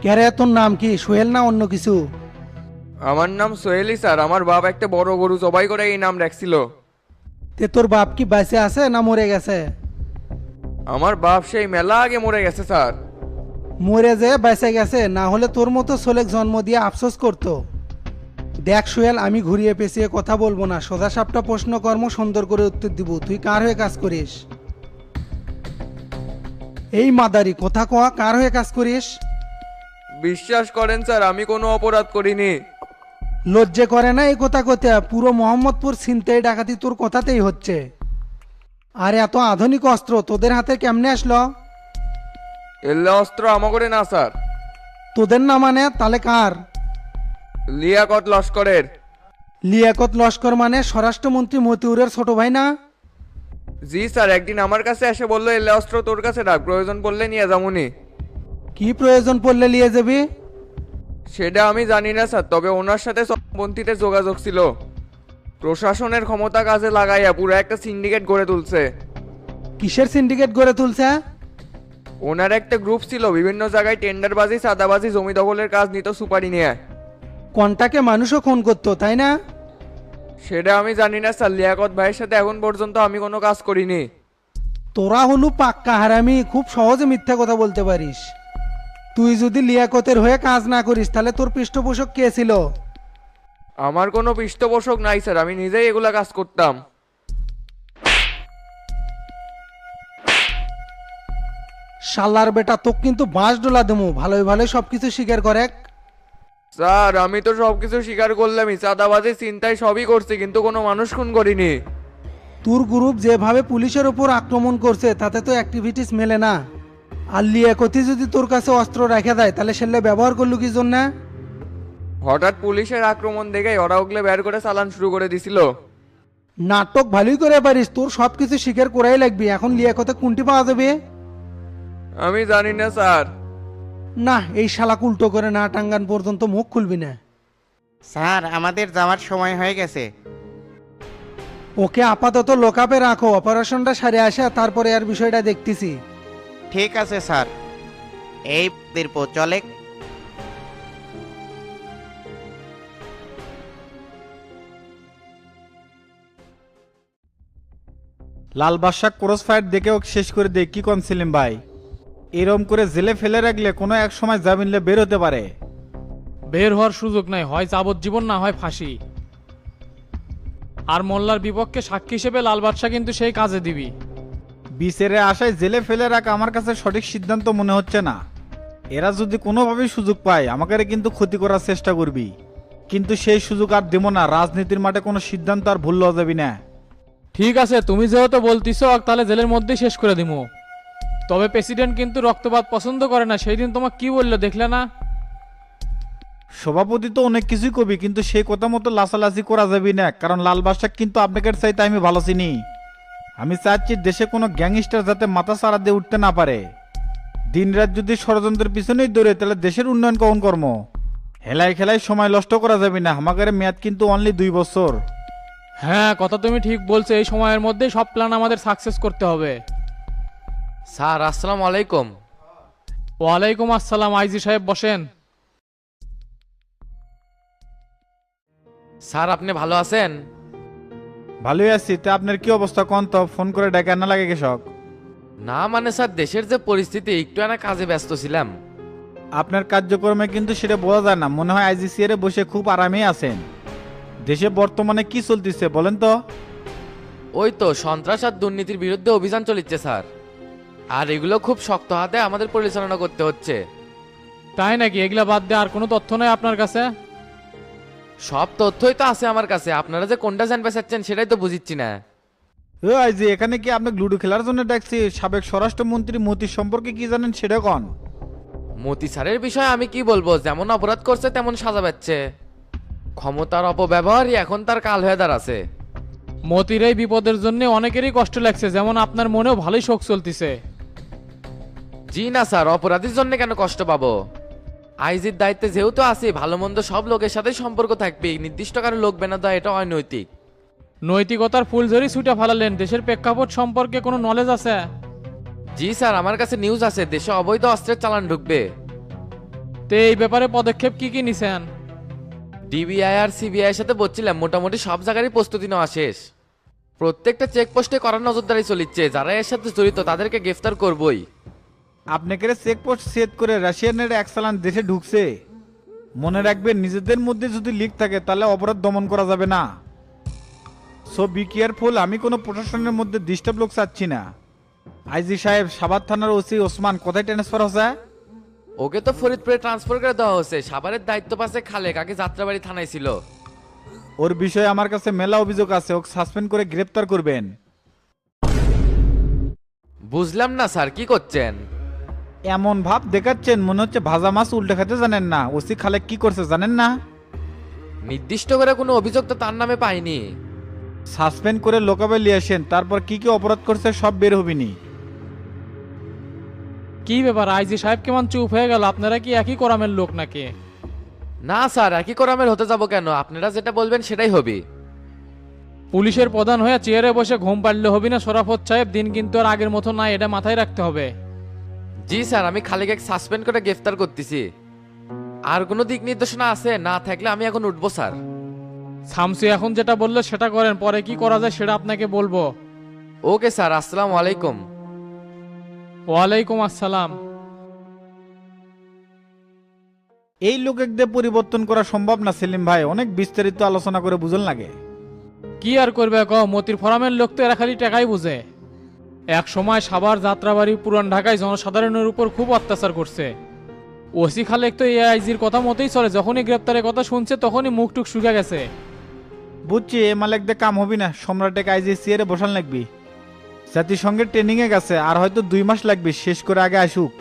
ক্যারে তোর নাম কি সোহেল না অন্য কিছু? আমার নাম সোহেলি স্যার। আমার বাপ একটা বড় গরু জবাই করে এই নাম রাখছিল। তে তোর বাপ কি বেঁচে আছে না মরে গেছে? আমার বাপ সেই মেলা আগে মরে গেছে স্যার। মরে যে বেঁচে গেছে, না হলে তোর মতো ছেলেক জন্ম দিয়ে আফসোস করতো। দেখ সোহেল, আমি ঘুরিয়ে পেঁচিয়ে কথা বলবো না, সোজা সাপটা প্রশ্ন কর্ম সুন্দর করে উত্তর দিব। তুই কার হয়ে কাজ করিস? এই মাদারি কথা কয়া, কার হয়ে কাজ করিস? বিশ্বাস করেন স্যার, আমি কোনো অপরাধ করিনি। লজ্জে করে না এই কথা কতে? পুরো মোহাম্মদপুর ছিনতাই ডাকাতি তোর কথাতেই হচ্ছে। আর এত আধুনিক অস্ত্র তোদের হাতে কেমনে আসলো? এল্লা অস্ত্র আমাগরে না স্যার, তোদের না মানে তাহলে কার? লিয়াকত লস্করের। লিয়াকত লস্কর মানে স্বরাষ্ট্রমন্ত্রী মতিউরের ছোট ভাই না? জি স্যার, একদিন আমার কাছে এসে বললো এল্লা অস্ত্র তোর কাছে রাখ, প্রয়োজন পড়লে নিয়ে যামুনি। কি প্রয়োজন পড়লে নিয়ে যাবি? সেটা আমি জানি না স্যার, তবে ওনার সাথে বন্তিতে যোগাযোগ ছিল। প্রশাসনের ক্ষমতা কাজে লাগাইয়া পুরো একটা সিন্ডিকেট গড়ে তুলছে। কিসের সিন্ডিকেট গড়ে তুলছে? ওনার একটা গ্রুপ ছিল, বিভিন্ন জায়গায় টেন্ডারবাজি, চাঁদাবাজি, জমি দখলের কাজ নিত সুপারি নিয়ে। কন্টাকে মানুষও খুন করতো তাই না? সেটা আমি জানি না স্যার, লিয়াকত ভাইয়ের সাথে এখন পর্যন্ত আমি কোনো কাজ করিনি। তোরা হলু পাক্কা হারামি, খুব সহজে মিথ্যা কথা বলতে পারিস। তুই যদি লিয়াকতের হয়ে কাজ না করিস তাহলে তোর পৃষ্ঠপোষক কে ছিল? আমার কোনো পৃষ্ঠপোষক নাই স্যার, আমি নিজেই এগুলা কাজ করতাম। শালার বেটা, তোক কিন্তু বাঁশ ডোলা দেবো, ভালোই ভালোই সবকিছু স্বীকার করে। স্যার আমি তো সবকিছু স্বীকার করলামই, চাঁদাবাজি চিন্তায় সবই করছি, কিন্তু কোনো মানুষ খুন করিনি। তোর গ্রুপ যেভাবে পুলিশের উপর আক্রমণ করছে তাতে তো অ্যাক্টিভিটিস মেলে না। আর লিয়াকতি যদি তোর কাছে অস্ত্র রেখে দেয় তাহলে সেলে ব্যবহার করলু কি জন্য? হঠাৎ পুলিশের আক্রমণ দেখে ওরা ওগুলো বের করে চালান শুরু করে দিছিল। নাটক ভালোই করে পারিস, তোর সবকিছু স্বীকার করাই লাগবে। এখন লিয়াকতে কোনটি পাওয়া যাবে? আমি জানি না স্যার। না, এই শালা উল্টো করে না টাঙ্গান পর্যন্ত মুখ খুলবি না। স্যার আমাদের যাওয়ার সময় হয়ে গেছে। ওকে আপাতত লোকাপে রাখো, অপারেশনটা সারে আসে তারপরে আর বিষয়টা দেখতেছি। ঠিক আছে স্যার। এই দীর্ঘ চলে। লাল বাদশাহ ক্রস ফায়ার দেখে ওকে শেষ করে দে, কি কন সেলিম ভাই? এরম করে জেলে ফেলে রাখলে কোনো এক সময় জামিনলে বের হতে পারে। বের হওয়ার সুযোগ নাই, হয় যাবজ্জীবন না হয় ফাঁসি। আর মোল্লার বিপক্ষে সাক্ষী হিসেবে লাল বাদশা কিন্তু সেই কাজে দিবি। বিচারে আশায় জেলে ফেলে রাখা আমার কাছে সঠিক সিদ্ধান্ত মনে হচ্ছে না। এরা যদি কোনোভাবেই সুযোগ পায় আমাকে কিন্তু ক্ষতি করার চেষ্টা করবি, কিন্তু সেই সুযোগ আর দেব না। রাজনীতির মাঠে কোনো সিদ্ধান্ত আর ভুল লওয়া যাবি না। ঠিক আছে, তুমি যেহেতু বলতিছো তাহলে জেলের মধ্যেই শেষ করে দিমু। তবে প্রেসিডেন্ট কিন্তু রক্তপাত পছন্দ করে না, সেই দিন তোমাকে কি বললো দেখলে না? সভাপতি তো অনেক কিছুই কবি, কিন্তু সেই কথা মতো লাসালাসি করা যাবি না, কারণ লাল বাদশাহ কিন্তু আপনাকে চাইতে আমি ভালো চিনি। আমি চাচ্ছি দেশে কোনো গ্যাংস্টার যাতে মাথা সারা দিয়ে উঠতে না পারে। দিনরাত যদি ষড়যন্ত্রের পিছনেই দৌড়ে তাহলে দেশের উন্নয়ন কখন কর্ম? হেলায় খেলায় সময় নষ্ট করা যাবে না। আমাদের মেয়াদ কিন্তু অনলি 2 বছর। হ্যাঁ, কথা তুমি ঠিক বলছো, এই সময়ের মধ্যেই সব প্ল্যান আমাদের সাকসেস করতে হবে। স্যার আসসালামু আলাইকুম। ওয়ালাইকুম আসসালাম। আইজি সাহেব বসেন। স্যার আপনি ভালো আছেন? ভালোই আছি। তা আপনার কি অবস্থা কোন তো? ফোন করে ডেকে আনা লাগে কৃষক? না মানে স্যার, দেশের যে পরিস্থিতি, একটু না কাজে ব্যস্ত ছিলাম। আপনার কার্যক্রমে কিন্তু সেটা বোঝা যায় না। মনে হয় আইজিসিআর এ বসে খুব আরামেই আছেন। দেশে বর্তমানে কি চলতেছে বলেন তো? ওই তো সন্ত্রাস আর দুর্নীতির বিরুদ্ধে অভিযান চলিচ্ছে স্যার, আর এগুলো খুব শক্ত হাতে আমাদের পরিচালনা করতে হচ্ছে। তাই নাকি? এগুলা বাদ দিয়ে আর কোনো তথ্য নাই আপনার কাছে? সব তথ্যই তো আছে আমার কাছে, আপনারা যে কোনটা জানতে চাচ্ছেন সেটাই তো বুঝিচ্ছি না। ও আইজি, এখানে কি আপনি লুডো খেলার জন্য ডাকছি? সাবেক স্বরাষ্ট্রমন্ত্রী মতির সম্পর্কে কি জানেন সেটা কন। মতি স্যারের বিষয়ে আমি কি বলবো, যেমন অপরাধ করছে তেমন সাজা পাচ্ছে। ক্ষমতার অপব্যবহারই এখন তার কাল হয়ে দাঁড়াছে। মতির এই বিপদের জন্য অনেকেরই কষ্ট লাগছে, যেমন আপনার মনেও ভালোই শোক চলতেছে। জি না স্যার, অপরাধীর জন্য কেন কষ্ট পাবো? আইজির দায়িত্বে যেহেতু আছি, ভালো মন্দ সব লোকের সাথে সম্পর্ক থাকবে, নির্দিষ্ট কারো লোক বেনা দেওয়া এটা অনৈতিক। নৈতিকতার ফুলঝড়ি ছুটে ফালালেন। দেশের প্রেক্ষাপট সম্পর্কে কোনো নলেজ আছে? জি স্যার, আমার কাছে নিউজ আছে, দেশে অবৈধ অস্ত্রের চালান ঢুকবে। তে এই ব্যাপারে পদক্ষেপ কি কি নিছেন? ডিবিআই আর সিবিআই এর সাথে বলছিলাম মোটামুটি সব জায়গারই প্রস্তুতি নেওয়া শেষ। প্রত্যেকটা চেকপোস্টে করার নজরদারি চলিচ্ছে, যারা এর সাথে জড়িত তাদেরকে গ্রেফতার করবই। আপনাকে চেকপোস্ট সেট করে রাশিয়ানের এক চালান দেশে ঢুকছে। মনে রাখবেন নিজেদের মধ্যে যদি লিক থাকে তাহলে অপরাধ দমন করা যাবে না। So be careful. আমি কোনো প্রশাসনের মধ্যে ডিস্টার্ব লোক চাচ্ছি না। আইজি সাহেব, সাভার থানার ওসি ওসমান কোথায় ট্রান্সফার হচ্ছে? ওকে তো ফরিদপুরে ট্রান্সফার করে দেওয়া হয়েছে। সাভারের দায়িত্ব পাশে খালেক, আগে যাত্রাবাড়ি থানায় ছিল। ওর বিষয়ে আমার কাছে মেলা অভিযোগ আছে, ওকে সাসপেন্ড করে গ্রেপ্তার করবেন। বুঝলাম না স্যার, কি করছেন? এমন ভাব দেখাচ্ছেন মনে হচ্ছে ভাজা মাছ উল্টে খেতে জানেন না। ওসি খালেক কি করছে জানেন না? নির্দিষ্ট করে কোনো অভিযোগ তো তার নামে পাইনি। সাসপেন্ড করে লোকাবে নিয়ে আসেন, তারপর কি কি অপরাধ করছে সব বের হবিনি। কি ব্যাপার, আইজি সাহেব কেমন চুপ হয়ে গেল? আপনারা কি একই কোরামের লোক নাকি? না স্যার, একই কোরামের হতে যাব কেন? আপনারা যেটা বলবেন সেটাই হবে। পুলিশের প্রধান হয়ে চেয়ারে বসে ঘুম পাড়লে হবি না শরাফত সাহেব। দিন কিন্তু আর আগের মতো নাই, এটা মাথায় রাখতে হবে। জি স্যার, আমি খালেকে সাসপেন্ড করে গ্রেফতার করতেছি। আর কোনো দিক নির্দেশনা আছে? না থাকলে আমি এখন উঠবো স্যার। শামসু এখন যেটা বললো সেটা করেন, পরে কি করা যায় সেটা আপনাকে বলবো। ওকে স্যার, আসসালামু আলাইকুম। ওয়ালাইকুম আসসালাম। এই লোকেদের পরিবর্তন করা সম্ভব না সেলিম ভাই, অনেক বিস্তারিত আলোচনা করে বুঝল লাগে। কি আর করবে মতির ফরামের লোক তো এরা খালি টাকাই বুঝে। এক সময় সাভার, যাত্রাবাড়ি, পুরান ঢাকায় জনসাধারণের উপর খুব অত্যাচার করছে। ওসি খালেক তো এআইজির কথা মতোই চলে, যখনই গ্রেপ্তারের কথা শুনছে তখনই মুখ টুক শুকে গেছে। বুঝছি, এ মালিকদের কাম হবি না। সম্রাটে আইজি সিয়ারে বসান লাগবি। জাতিসংঘের ট্রেনিং এ গেছে, আর হয়তো 2 মাস লাগবে, শেষ করে আগে আসুক।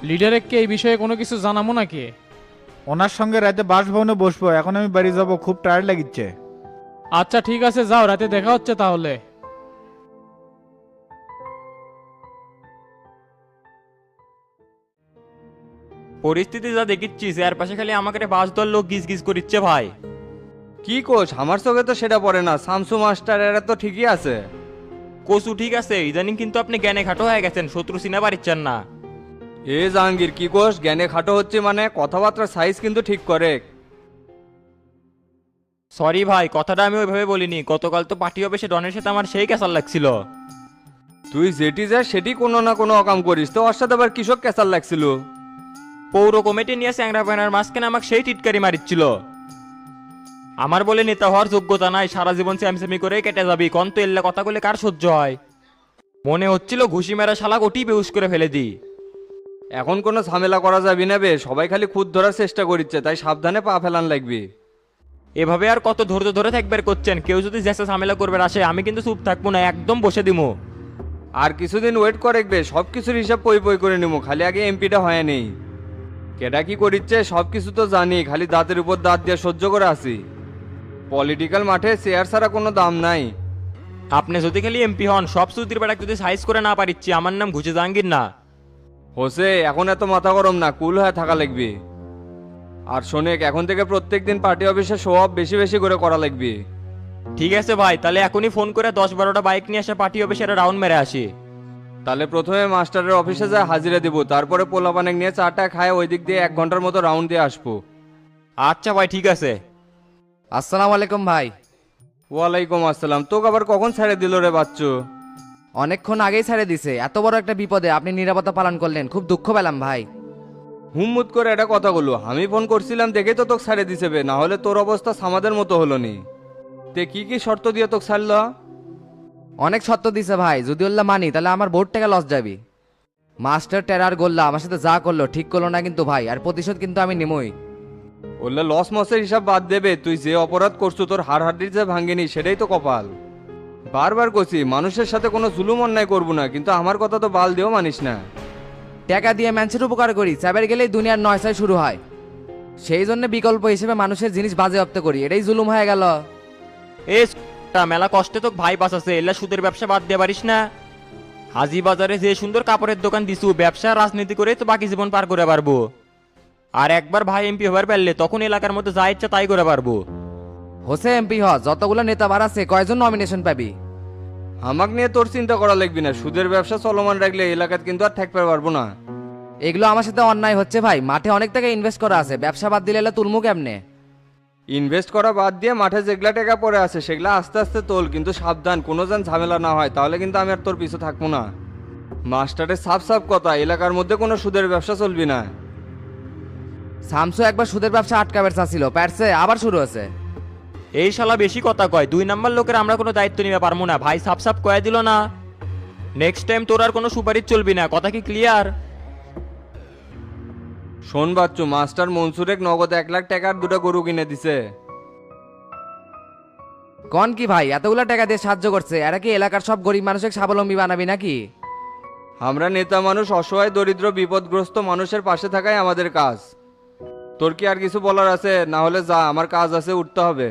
লিডারকে এই বিষয়ে কোনো কিছু জানাবো নাকি? ওনার সঙ্গে রাতে বাসভবনে বসবো। এখন আমি বাড়ি যাব, খুব টায়ার্ড লাগিচ্ছে। আচ্ছা ঠিক আছে, যাও, রাতে দেখা হচ্ছে তাহলে। পরিস্থিতি যা দেখিচ্ছি এর পাশে খালি আমাকে বাস দল লোক গিজ গিজ করিচ্ছে ভাই। কি কোষ, আমার চোখে তো সেটা পড়ে না। শামসু মাস্টার এরা তো ঠিকই আছে। কসু ঠিক আছে, ইদানিং কিন্তু আপনি জ্ঞানে খাটো হয়ে গেছেন, শত্রু চিনা পারিচ্ছেন না। এ জাহাঙ্গীর, কি কোষ জ্ঞানে খাটো হচ্ছে মানে? কথাবার্তার সাইজ কিন্তু ঠিক করে। সরি ভাই, কথাটা আমি ওইভাবে বলিনি। গতকাল তো পার্টি অফিসে ডনের সাথে আমার সেই ক্যাসাল লাগছিল। তুই যেটি যা সেটি কোনো না কোনো অকাম করিস, তো ওর সাথে আবার কৃষক ক্যাসাল লাগছিল। পৌর কমিটি নিয়ে স্যাংরা প্যানার মাঝখানে আমাকে সেই টিটকারি মারিচ্ছিল। আমার বলে নেতা হওয়ার যোগ্যতা নাই, সারা জীবন স্যামস্যামি করে কেটে যাবি। কন্ত এল্লা কথা বলে কার সহ্য হয়? মনে হচ্ছিল ঘুষি মেরা শালা ওটি বেউস করে ফেলে দিই। এখন কোনো ঝামেলা করা যাবে না বে, সবাই খালি খুদ ধরার চেষ্টা করিচ্ছে, তাই সাবধানে পা ফেলান লাগবে। এভাবে আর কত ধৈর্য ধরে থাকবার করছেন? কেউ যদি জ্যাসা ঝামেলা করবে আসে, আমি কিন্তু চুপ থাকবো না, একদম বসে দিমু। আর কিছুদিন ওয়েট করে বে, সব কিছুর হিসাব পই পই করে নিবো। খালি আগে এমপিটা হয় নেই। কেডা কি করিচ্ছে সব কিছু তো জানি, খালি দাঁতের উপর দাঁত দিয়ে সহ্য করে আসি। পলিটিক্যাল মাঠে চেয়ার ছাড়া কোনো দাম নাই। আপনি যদি খালি এমপি হন, সব সুতির বেড়া যদি সাইজ করে না পারিচ্ছি, আমার নাম ঘুষে জাহাঙ্গীর না। হোসে, এখন এত মাথা গরম না, কুল হয়ে থাকা লাগবে। আর শোনেক, এখন থেকে প্রত্যেকদিন পার্টি অফিসে শো অফ বেশি বেশি করে করা লাগবে। ঠিক আছে ভাই, তাহলে এখনই ফোন করে 10-12টা বাইক নিয়ে এসে পার্টি অফিসে রাউন্ড মেরে আসি। তাহলে প্রথমে মাস্টারের অফিসে যায় হাজিরা দিব, তারপরে পোলাপানেক নিয়ে চাটা খায় ওই দিক দিয়ে 1 ঘন্টার মতো রাউন্ড দিয়ে আসবো। আচ্ছা ভাই, ঠিক আছে। আসসালামু আলাইকুম ভাই। ওয়ালাইকুম আসসালাম। তোকে আবার কখন ছেড়ে দিল রে বাচ্চু? অনেকক্ষণ আগেই ছেড়ে দিছে। এত বড় একটা বিপদে আপনি নিরাপত্তা পালন করলেন, খুব দুঃখ পেলাম ভাই। হুম্মুত করে এটা কথাগুলো আমি ফোন করছিলাম দেখেই তো তোকে ছেড়ে দিছে বে, না হলে তোর অবস্থা সামাদের মতো হলো নি। তে কি কি শর্ত দিয়ে তোকে ছাড়ল? অনেক সত্য দিছে ভাই, যদি ওল্লা মানি তাহলে আমার বোর্ড টাকা লস যাবি। মাস্টার টেরার গোল্লা আমার সাথে যা করলো ঠিক করলো না কিন্তু ভাই, আর প্রতিশোধ কিন্তু আমি নিমই। বললে লস মসের হিসাব বাদ দেবে, তুই যে অপরাধ করছো তোর হাড় হাড্ডির যে ভাঙ্গেনি সেটাই তো কপাল। বারবার কছি মানুষের সাথে কোনো জুলুম অন্যায় করবো না, কিন্তু আমার কথা তো বাল দিয়েও মানিস না। টাকা দিয়ে মানুষের উপকার করি, চাবের গেলেই দুনিয়ার নয়সায় শুরু হয়। সেই জন্য বিকল্প হিসেবে মানুষের জিনিস বাজেয়াপ্ত করি, এটাই জুলুম হয়ে গেল। এ মেলা কষ্টে তো ভাই বাঁচাছে, এলা সুদের ব্যবসা বাদ দিয়ে পারিস না। হাজি বাজারে যে সুন্দর কাপড়ের দোকান দিছু, ব্যবসা রাজনীতি করে তো বাকি জীবন পার করে পারবো। আর একবার ভাই এমপি হবার পারলে তখন এলাকার মধ্যে যা ইচ্ছা তাই করে পারবো। হোসে এমপি হ, যতগুলো নেতা বার আছে কয়জন নমিনেশন পাবি? আমাকে নিয়ে তোর চিন্তা করা লাগবি না, সুদের ব্যবসা চলমান রাখলে এলাকাত কিন্তু আর থাকতে পারবো না। এগুলো আমার সাথে অন্যায় হচ্ছে ভাই, মাঠে অনেক টাকা ইনভেস্ট করা আছে, ব্যবসা বাদ দিলে এলা তুলমু কেমনে? ইনভেস্ট করা বাদ দিয়ে মাঠে যেগুলা টাকা পড়ে আছে সেগুলা আস্তে আস্তে তোল, কিন্তু সাবধান কোনো যেন ঝামেলা না হয়, তাহলে কিন্তু আমি আর তোর পিছু থাকবো না। মাস্টারের সাফ সাফ কথা, এলাকার মধ্যে কোনো সুদের ব্যবসা চলবি না। শামসু একবার সুদের ব্যবসা আটকাবের চাচ্ছিল, পারছে, আবার শুরু হয়েছে। এই শালা বেশি কথা কয়, 2 নাম্বার লোকের আমরা কোনো দায়িত্ব নিতে পারবো না ভাই, সাপ সাপ কয়ে দিল না। নেক্সট টাইম তোর আর কোনো সুপারিশ চলবি না, কথা কি ক্লিয়ার? শোন বাচ্চু, মাস্টার মনসুরেক নগদ 1 লাখ টাকার 2টা গরু কিনে দিছে। কন কি ভাই, এতগুলা টাকা দিয়ে সাহায্য করছে, এরা কি এলাকার সব গরিব মানুষকে স্বাবলম্বী বানাবি নাকি? আমরা নেতা মানুষ অসহায় দরিদ্র বিপদগ্রস্ত মানুষের পাশে থাকাই আমাদের কাজ। তোর কি আর কিছু বলার আছে? না হলে যা, আমার কাজ আছে, উঠতে হবে।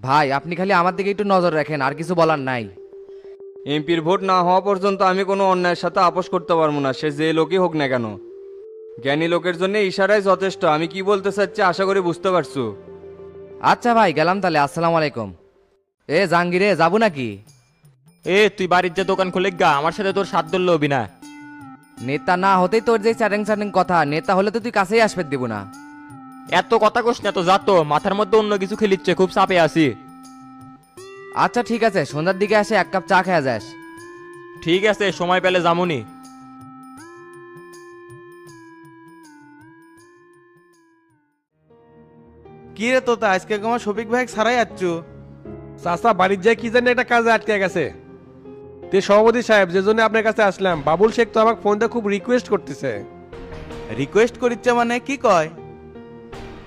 ভাই আপনি খালি আমার দিকে একটু নজর রাখেন, আর কিছু বলার নাই। এমপির ভোট না হওয়া পর্যন্ত আমি কোনো অন্যায়ের সাথে আপোষ করতে পারবো না, সে যে লোকই হোক না কেন। জ্ঞানী লোকের জন্য ইশারাই যথেষ্ট। আমি কি বলতে চাচ্ছি আশা করি বুঝতে পারছো। আচ্ছা ভাই, গেলাম তাহলে, আসসালামু আলাইকুম। এ জাহাঙ্গীরে, যাবো নাকি? তুই বাড়ির যে দোকান খুলে গা, আমার সাথে তোর সাথ ধরলে হবি না। নেতা না হতেই তোর যে চ্যাটিং চ্যাটিং কথা, নেতা হলে তো তুই কাছেই আসবে দিব না। এত কথা কোস না তো, যাতো মাথার মধ্যে অন্য কিছু খেলিচ্ছে, খুব চাপে আছি। আচ্ছা ঠিক আছে, সন্ধ্যার দিকে এসে 1 কাপ চা খেয়ে যাস। ঠিক আছে, সময় পেলে যামুনি। কি রে তোতা, আজকে তোমার শফিক ভাই ছাড়াই যাচ্ছ? চাচা বাড়ির যায় কি জানি একটা কাজে আটকে গেছে। তে সভাপতি সাহেব, যে জন্য আপনার কাছে আসলাম, বাবুল শেখ তো আমাকে ফোন দিয়ে খুব রিকোয়েস্ট করতেছে। রিকোয়েস্ট করিচ্ছে মানে কি কয়?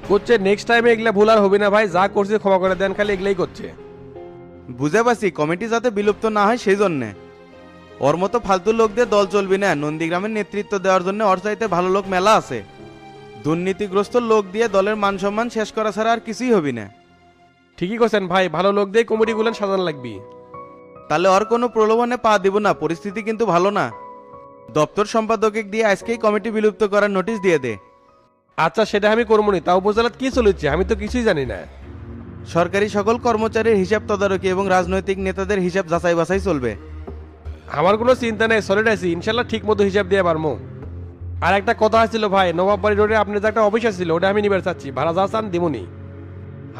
করছে নেক্সট টাইমে এগুলা ভুল আর হবে না ভাই, যা করছে ক্ষমা করে দেন, খালি এগুলাই করছে। বুঝে পাচ্ছি, কমিটি যাতে বিলুপ্ত না হয় সেই জন্যে। ওর মতো ফালতু লোক দিয়ে দল চলবি না, নন্দীগ্রামের নেতৃত্ব দেওয়ার জন্য ওর চাইতে ভালো লোক মেলা আছে। দুর্নীতিগ্রস্ত লোক দিয়ে দলের মান সম্মান শেষ করা ছাড়া আর কিছুই হবি না। ঠিকই করছেন ভাই, ভালো লোক দিয়ে কমিটিগুলো সাজানো লাগবে। তাহলে ওর কোনো প্রলোভনে পা দিব না, পরিস্থিতি কিন্তু ভালো না। দপ্তর সম্পাদকে দিয়ে আজকেই কমিটি বিলুপ্ত করার নোটিশ দিয়ে দে। আচ্ছা সেটা আমি করবো নি, তা উপজেলাত কি চলেছে আমি তো কিছুই জানি না। সরকারি সকল কর্মচারীর হিসাব তদারকি এবং রাজনৈতিক নেতাদের হিসাব যাচাই বাছাই চলবে। আমার কোনো চিন্তা নেই, সলিড আছি, ইনশাল্লাহ ঠিক মতো হিসাব দিয়ে পারবো। আর একটা কথা ছিল ভাই, নবাববাড়ি রোডে আপনার যে একটা অফিস ছিল ওটা আমি নিবার চাচ্ছি, ভাড়া যা চান দিমুনি।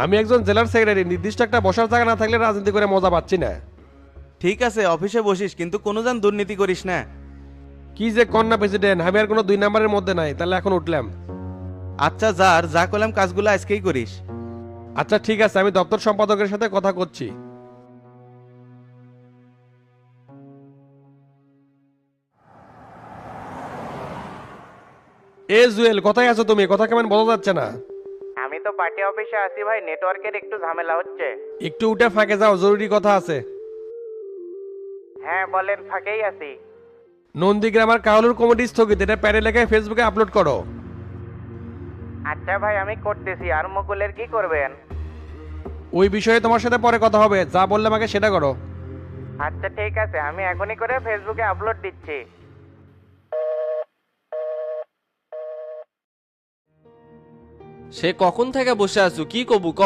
আমি একজন জেলার সেক্রেটারি, নির্দিষ্ট একটা বসার জায়গা না থাকলে রাজনীতি করে মজা পাচ্ছি না। ঠিক আছে, অফিসে বসিস, কিন্তু কোনো যেন দুর্নীতি করিস না। কি যে কন্যা প্রেসিডেন্ট, আমি আর কোনো 2 নাম্বারের মধ্যে নাই, তাহলে এখন উঠলাম। আচ্ছা যা করলাম কাজগুলো আজকেই করিস। আচ্ছা ঠিক আছে, আমি দপ্তর সম্পাদকের সাথে কথা করছি। এ জুয়েল, কোথায় আছো তুমি? কথা কেমন বোঝা যাচ্ছে না। আমি তো পার্টি অফিসে আছি ভাই, নেটওয়ার্কের একটু ঝামেলা হচ্ছে। একটু উঠে ফাঁকে যাও, জরুরি কথা আছে। হ্যাঁ বলেন, ফাঁকেই আছি। নন্দীগ্রাম আর কাহলুর কমিটি স্থগিত, এটা প্যারে লেখায় ফেসবুকে আপলোড করো। আচ্ছা ভাই আমি করতেছি। আর মুকুলের কি করবেন? ওই বিষয়ে তোমার সাথে পরে কথা হবে, যা বললে আমাকে সেটা করো। আচ্ছা ঠিক আছে, আমি এখনই করে ফেসবুকে আপলোড দিচ্ছি। সে কখন থেকে বসে আছো, কি কবু ক?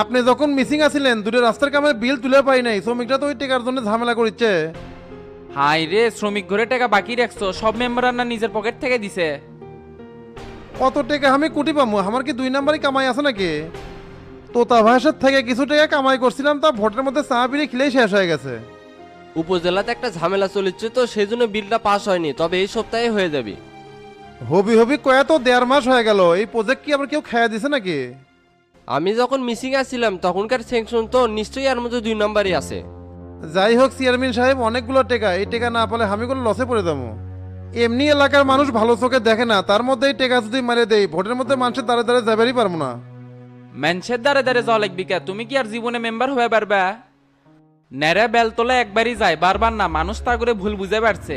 আপনি যখন মিসিং আছিলেন, 2টা রাস্তার কামের বিল তুলে পাই নাই, শ্রমিকরা তো ওই টাকার জন্য ঝামেলা করছে। হাই রে, শ্রমিক ঘরে টাকা বাকি রাখছো, সব মেম্বার না নিজের পকেট থেকে দিছে। কত টাকা আমি কোটি পাবো? আমার কি 2 নাম্বারই কামাই আছে নাকি? তোতা ভাষার থেকে কিছু টাকা কামাই করছিলাম, তা ভোটের মধ্যে চা বিড়ি খেলেই শেষ হয়ে গেছে। উপজেলাতে একটা ঝামেলা চলেছে তো, সেই জন্য বিলটা পাস হয়নি, তবে এই সপ্তাহে হয়ে যাবে। হবি কয়া তো 1.5 মাস হয়ে গেল, এই প্রজেক্ট কি আবার কেউ খেয়া দিছে নাকি? আমি যখন মিসিং আছিলাম তখনকার সেকশন তো নিশ্চয়ই এর মধ্যে 2 নাম্বারই আছে। যাই হোক চেয়ারম্যান সাহেব, অনেকগুলো টাকা, এই টাকা না পেলে আমি কোনো লসে পড়ে যাবো। এমনি এলাকার মানুষ ভালো চোখে দেখে না, তার মধ্যে এই টাকা যদি মারে দেয়, ভোটের মধ্যে মানুষের দ্বারে দ্বারে যাবেরই পারবো না। মানুষের দ্বারে দ্বারে যাওয়া লাগবি কে? তুমি কি আর জীবনে মেম্বার হয়ে পারবা? নেড়ে বেলতলা একবারই যায়, বারবার না, মানুষ তা করে ভুল বুঝে পারছে।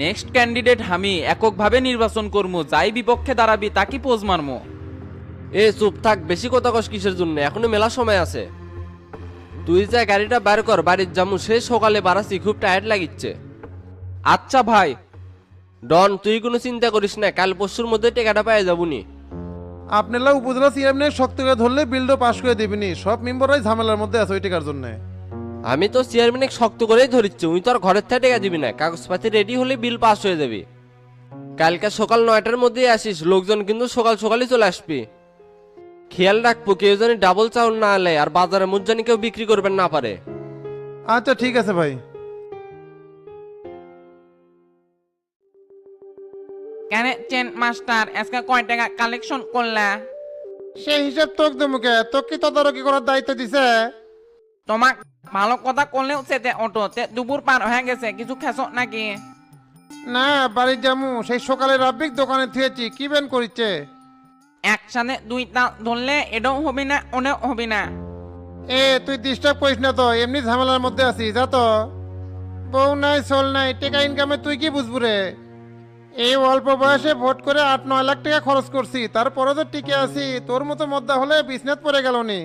নেক্সট ক্যান্ডিডেট আমি এককভাবে নির্বাচন করবো, যাই বিপক্ষে দাঁড়াবি তাকে পোজ মারমো। এ চুপ থাক, বেশি কথা কস কিসের জন্য? এখনো মেলা সময় আছে। তুই যা গাড়িটা বার কর, বাড়ির জামু, সে সকালে বাড়াছি, খুব টায়ার্ড লাগিচ্ছে। আচ্ছা ভাই ডন, তুই কোনো চিন্তা করিস না, কাল পরশুর মধ্যে টাকাটা পেয়ে যাবুনি। আপনারা উপজেলা চেয়ারম্যান শক্ত করে ধরলে বিলটা পাস করে দিবিনি, সব মেম্বাররাই ঝামেলার মধ্যে আছে ওই টাকার জন্য। আমি তো চেয়ারম্যান শক্ত করেই ধরিচ্ছি, উনি তো আর ঘরের থেকে টাকা দিবি না, কাগজপাতি রেডি হলে বিল পাস হয়ে যাবে। কালকে সকাল 9টার মধ্যেই আসিস, লোকজন কিন্তু সকাল সকালই চলে আসবি। খেয়াল রাখবো কেউ জানি ডাবল চাউল না আলে, আর বাজারে মুখ জানি কেউ বিক্রি করবেন না পারে। আচ্ছা ঠিক আছে ভাই। কেন চেন মাস্টার আজকে কয় টাকা কালেকশন করলা? সেই হিসাব তোক দেমুকে, তোক কি তদারকি করার দায়িত্ব দিছে? তোমাক ভালো কথা করলেও সেতে অটো দুপুর পার হয়ে গেছে, কিছু খেছো নাকি? না বাড়ি যামু, সেই সকালে রাব্বিক দোকানে থুয়েছি, কি বেন করিচ্ছে? একসাথে দুইটা ধরলে এটাও হবে না ওটাও হবে না। এ তুই ডিস্টার্ব করিস না তো, এমনি ঝামেলার মধ্যে আছিস, যা তো। বউ নাই সোল নাই, টাকা ইনকামে তুই কি বুঝবু রে? এই অল্প বয়সে ভোট করে 8-9 লাখ টাকা খরচ করছি, তারপরে তো টিকে আছি। তোর মতো মদ্দা হলে বিছনাত পড়ে গেল নি।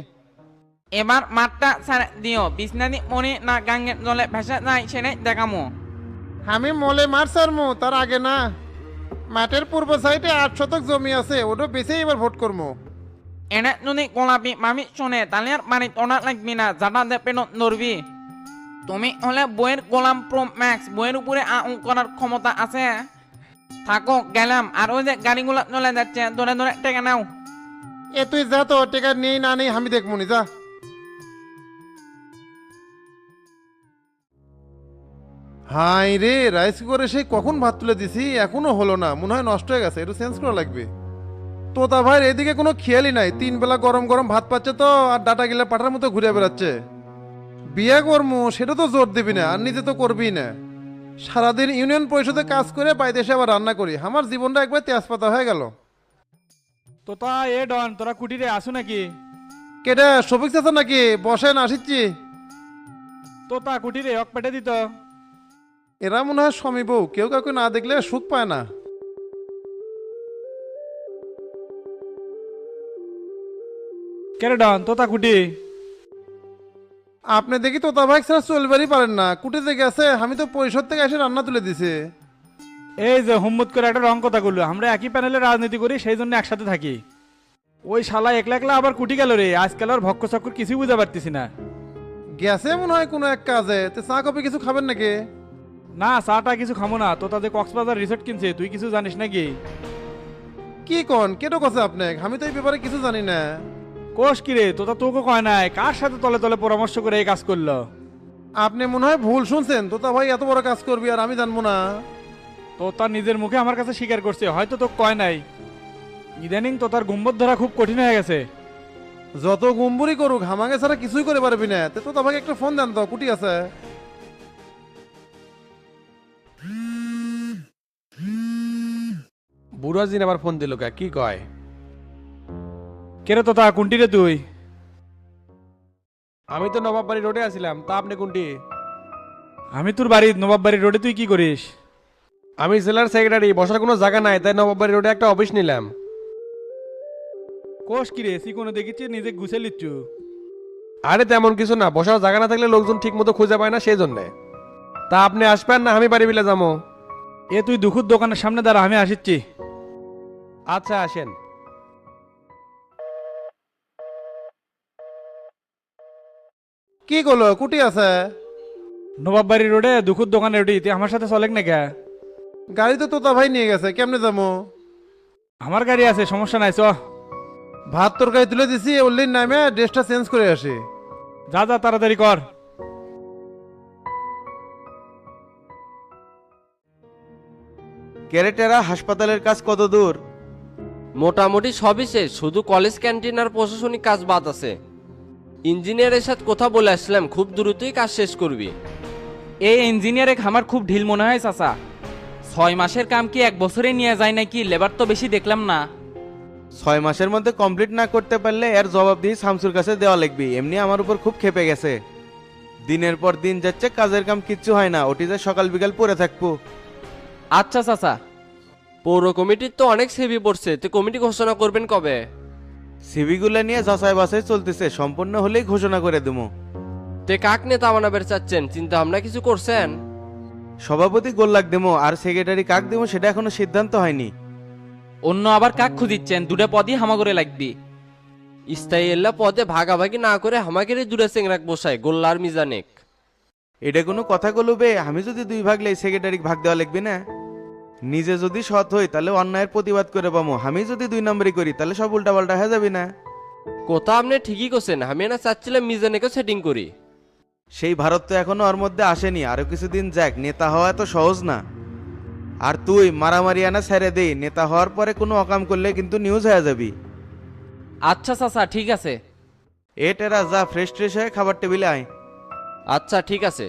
এবার মাঠটা ছাড়া দিও, বিছনানি মনে না গাঙ্গের জলে ভেসে যায় সেটাই দেখামো। আমি মলে মার সারমু, তার আগে না। মাঠের পূর্ব সাইডে 8 শতক জমি আছে, ওটা বেশি এবার ভোট করবো। এনে যদি গোলাপি মামি শোনে তাহলে আর বাড়ি ওনা লাগবি না, যাটা দেপে নড়বি। তুমি হলে বইয়ের গোলাম প্রো ম্যাক্স, বইয়ের উপরে করার ক্ষমতা আছে। থাকো গেলাম, আর ওই যে গাড়িগুলো চলে যাচ্ছে, ধরে ধরে টেকে নাও। এ তুই যা তো, টেকা নেই না নেই আমি দেখবনি, যা। হাই রে, রাইস করে সেই কখন ভাত তুলে দিছি, এখনো হলো না, মনে হয় নষ্ট হয়ে গেছে, একটু চেঞ্জ করা লাগবে। তোতা ভাইয়ের এদিকে কোনো খেয়ালই নাই, 3 বেলা গরম গরম ভাত পাচ্ছে তো, আর ডাটা গিলে পাঠার মতো ঘুরে বেড়াচ্ছে। বিয়ে করমু সেটা তো জোর দিবি না, আর নিজে তো করবি না। সারাদিন ইউনিয়ন পরিষদে কাজ করে বাইরে এসে আবার রান্না করি, আমার জীবনটা একবার তেজপাতা হয়ে গেল। তো তা এ ডন তোরা কুটিরে আসু নাকি? কেটে শফিক চাচা নাকি? বসেন, আসিচ্ছি। তো তা কুটিরে অক পেটে দিত। এরা মনে হয় স্বামী বউ, কেউ কাউকে না দেখলে সুখ পায় না। কেরে ডন তো তা কুটি? আপনি দেখি তোতা ভাই ছাড়া চলবারই পারেন না, কুটি যে গেছে, আমি তো পরিষদ থেকে এসে রান্না তুলে দিছে। এই যে হুম্মত করে একটা রং কথা করলো, আমরা একই প্যানেলে রাজনীতি করি, সেই জন্য একসাথে থাকি। ওই শালা একলা একলা আবার কুটি গেল রে, আজকাল আর ভক্ক চক্কর কিছুই বুঝতে পারতেছি না। গেছে মনে হয় কোনো এক কাজে, তো চা কফি কিছু খাবেন নাকি? না চাটা কিছু খামো না, তো তাদের কক্সবাজার রিসোর্ট কিনছে, তুই কিছু জানিস নাকি? কি কন, কেটো কথা আপনি? আমি তো এই ব্যাপারে কিছু জানি না। কোষ কিরে, তোতা তোকে কয় নাই, কার সাথে তলে তলে পরামর্শ করে এই কাজ করলো? আপনি মনে হয় ভুল শুনছেন, তোতা ভাই এত বড় কাজ করবি আর আমি জানবো না? তো তার নিজের মুখে আমার কাছে স্বীকার করছে, হয়তো তোকে কয় নাই। ইদানিং তো তার গুম্বদ ধরা খুব কঠিন হয়ে গেছে। যত গুম্বুরি করুক, হামাগে ছাড়া কিছুই করে পারবি না। তো তোতা ভাইকে একটা ফোন দেন তো, কুটি আছে। বুড়া জিন আবার ফোন দিল কে, কি কয়? কেরে তো তা কোনটি রে তুই? আমি তো নবাববাড়ি রোডে আছিলাম, তা আপনি কোনটি? আমি তোর বাড়ি নবাব বাড়ির রোডে, তুই কি করিস? আমি জেলার সেক্রেটারি, বসার কোনো জায়গা নাই, তাই নবাববাড়ি রোডে একটা অফিস নিলাম। কোষ কিরে, সি কোনো দেখিছি নিজে গুছে লিচ্ছু? আরে তেমন কিছু না, বসার জায়গা না থাকলে লোকজন ঠিক মতো খুঁজে পায় না, সেই জন্যে। তা আপনি আসবেন না আমি বাড়ি বিলে যাবো? এ তুই দুখুর দোকানের সামনে দাঁড়া, আমি আসিচ্ছি। আচ্ছা আসেন। কি করলো, কুটি আছে? নবাব বাড়ির রোডে দুখুর দোকানে উঠি, তুই আমার সাথে চলেক না কে? গাড়ি তো তোতা ভাই নিয়ে গেছে, কেমনে যাবো? আমার গাড়ি আছে, সমস্যা নাই, চ। ভাত তরকারি তুলে দিছি, ওল্লির নামে ড্রেসটা চেঞ্জ করে আসি। যা যা তাড়াতাড়ি কর। ক্যারেটেরা হাসপাতালের কাজ কত দূর? মোটামুটি সবই শেষ, শুধু কলেজ ক্যান্টিন আর প্রশাসনিক কাজ বাদ আছে। ইঞ্জিনিয়ারের সাথে কথা বলে আসলাম, খুব দ্রুতই কাজ শেষ করবি। এই ইঞ্জিনিয়ারে আমার খুব ঢিল মনে হয় চাচা। 6 মাসের কাম কি 1 বছরে নিয়ে যায় নাকি? লেবার তো বেশি দেখলাম না। 6 মাসের মধ্যে কমপ্লিট না করতে পারলে এর জবাব দিয়ে শামসুর কাছে দেওয়া লাগবে। এমনি আমার উপর খুব খেপে গেছে, দিনের পর দিন যাচ্ছে, কাজের কাম কিচ্ছু হয় না, ওটিতে সকাল বিকাল পড়ে থাকবো। আচ্ছা চাচা। পৌর কমিটির তো অনেক সেবি পড়ছে, তো কমিটি ঘোষণা করবেন কবে? সিভিগুলো নিয়ে যাচাই বাছাই চলতেছে, সম্পূর্ণ হলেই ঘোষণা করে দেবো। তে কাক নেতা বানাবের চাচ্ছেন, চিন্তা ভাবনা কিছু করছেন? সভাপতি গোল্লাক দেবো, আর সেক্রেটারি কাক দেবো সেটা এখনো সিদ্ধান্ত হয়নি। অন্য আবার কাক খুঁজিচ্ছেন? 2টা পদই হামাগরে লাগবি। স্থায়ী এল্লা পদে ভাগাভাগি না করে হামাকেরই দূরে চেংরাক বসায়, গোল্লার মিজানেক। এটা কোনো কথা বলবে? আমি যদি 2 ভাগ লাই, সেক্রেটারি ভাগ দেওয়া লাগবে না? নিজে যদি সৎ হই তাহলে অন্যায়ের প্রতিবাদ করে পাবো, আমি যদি 2 নম্বরই করি তাহলে সব উল্টাপাল্টা হয়ে যাবি না। কথা আপনি ঠিকই করছেন, আমি না চাচ্ছিলাম মিজানেকে সেটিং করি। সেই ভারত তো এখনো ওর মধ্যে আসেনি, আরো কিছুদিন যাক, নেতা হওয়া এত সহজ না। আর তুই মারামারি আনা ছেড়ে দেই, নেতা হওয়ার পরে কোনো অকাম করলে কিন্তু নিউজ হয়ে যাবি। আচ্ছা চাচা ঠিক আছে। এ টেরা যা, ফ্রেশ ট্রেশ হয়ে খাবার টেবিলে আয়। আচ্ছা ঠিক আছে।